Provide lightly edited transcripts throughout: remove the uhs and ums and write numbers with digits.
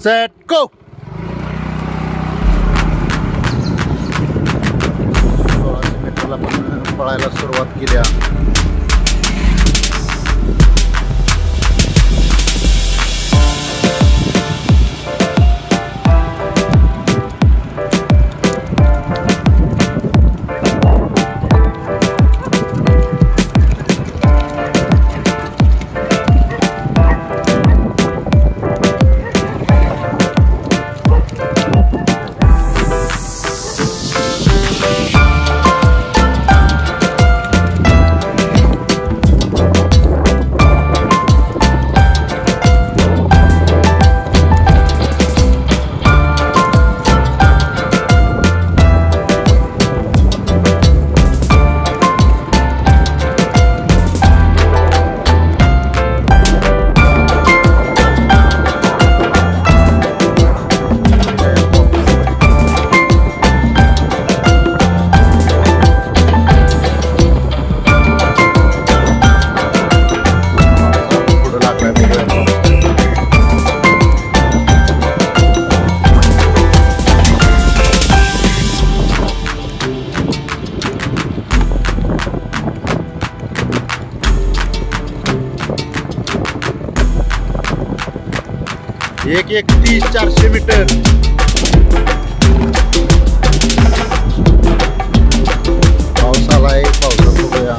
Set go. पळायला सुरुवात केल्या. एक 30-400 मीटर. पाऊस आलाय. पावसात बघूया.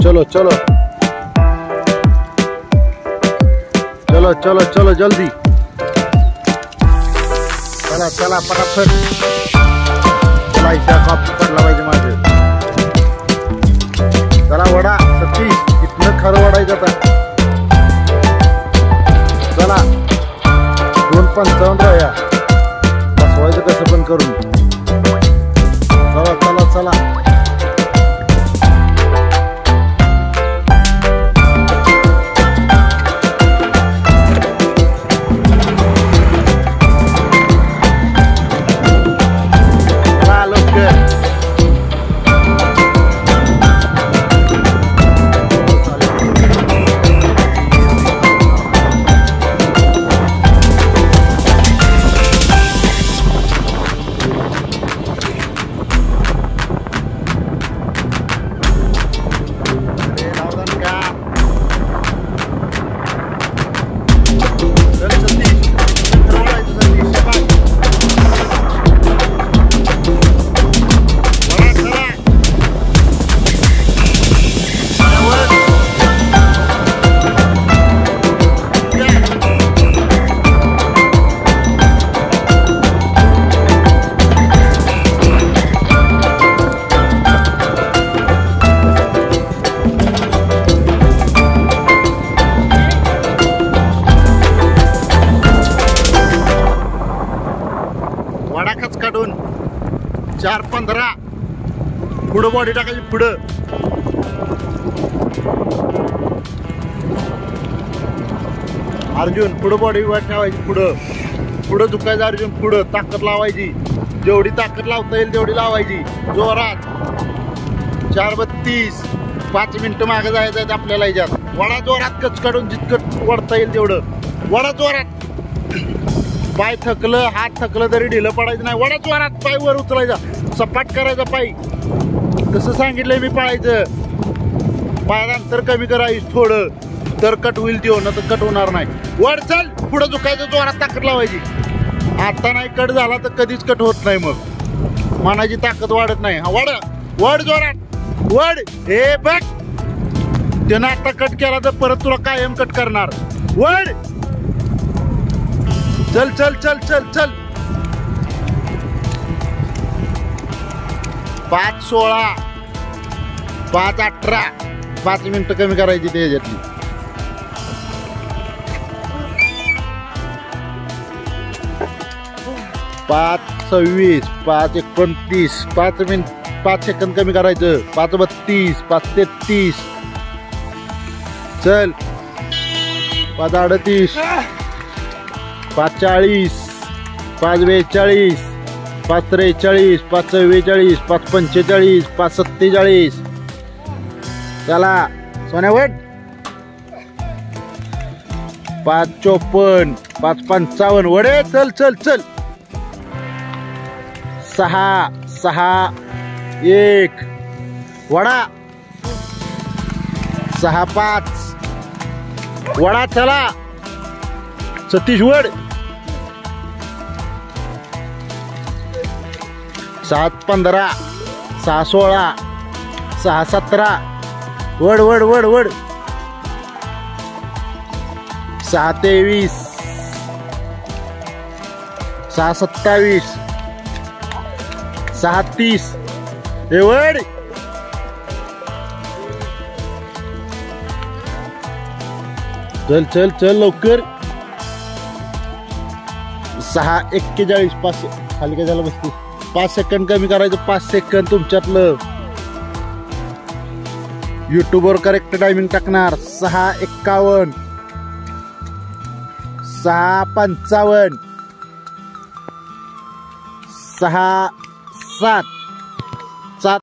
चलो चलो चलो चलो चलो जल्दी चला चला पटापट. चला इथे काप पडला पाहिजे माझे. चला वडा सतीश इथनं खरं वडायचं आता. चला 2:55 राया. बसवायचं कसं पण करून. चला चला चला. वडाखच काढून 4:15 पुढं बॉडी टाकायची. पुढं अर्जुन पुढं बॉडी ठेवायची. पुढं पुढं झुकायचं अर्जुन. पुढं ताकद लावायची. जेवढी ताकद लावता येईल तेवढी लावायची. जोरात 4:32. 5 मिनिटं मागे जायचं आहे आपल्याला याच्यात. वडा जोरात कच काढून जितकं वडता येईल तेवढं वडा जोरात. पाय थकलं हात थकलं तरी ढिलं पडायचं नाही. वडा जोरात पाय वर उचलायचा. सपाट करायचा पाय. कसं सांगितलंय मी पळायचं. पायाला अंतर कमी करायचं थोडं तर कट होईल. ती होणं तर कट होणार नाही. वर चल पुढं झुकायचं. जोरात ताकद लावायची. आता नाही कट झाला तर कधीच कट होत नाही. मग मनाची ताकद वाढत नाही. वड जोरात वड हे बघ त्यानं आता कट केला तर परत तुला कायम कट करणार वड चल चल चल चल चल 5:16 5:18 5 मिनिटं कमी करायची ते ह्याच्यातली 5:26 5:29 5 सेकंद कमी करायचं 5:32 5:33 चल 5:38 5:40 5:42 5:43 5:44 5:45 5:47 चला सोन्यावट 5:54 5:55 वडे चल चल चल 6:1 वडा 6:5 वडा चला सतीश वड 7:15 6:16 6:17 वड वड वड वड 6:23 6:27 6:30 हे वड चल चल चल लवकर 6:41 5 खाली काय झालं बसते 5 सेकंद कमी करायचं 5 सेकंद तुमच्यातलं युट्यूबवर करेक्ट टायमिंग टाकणार 6:51 6:55 6:7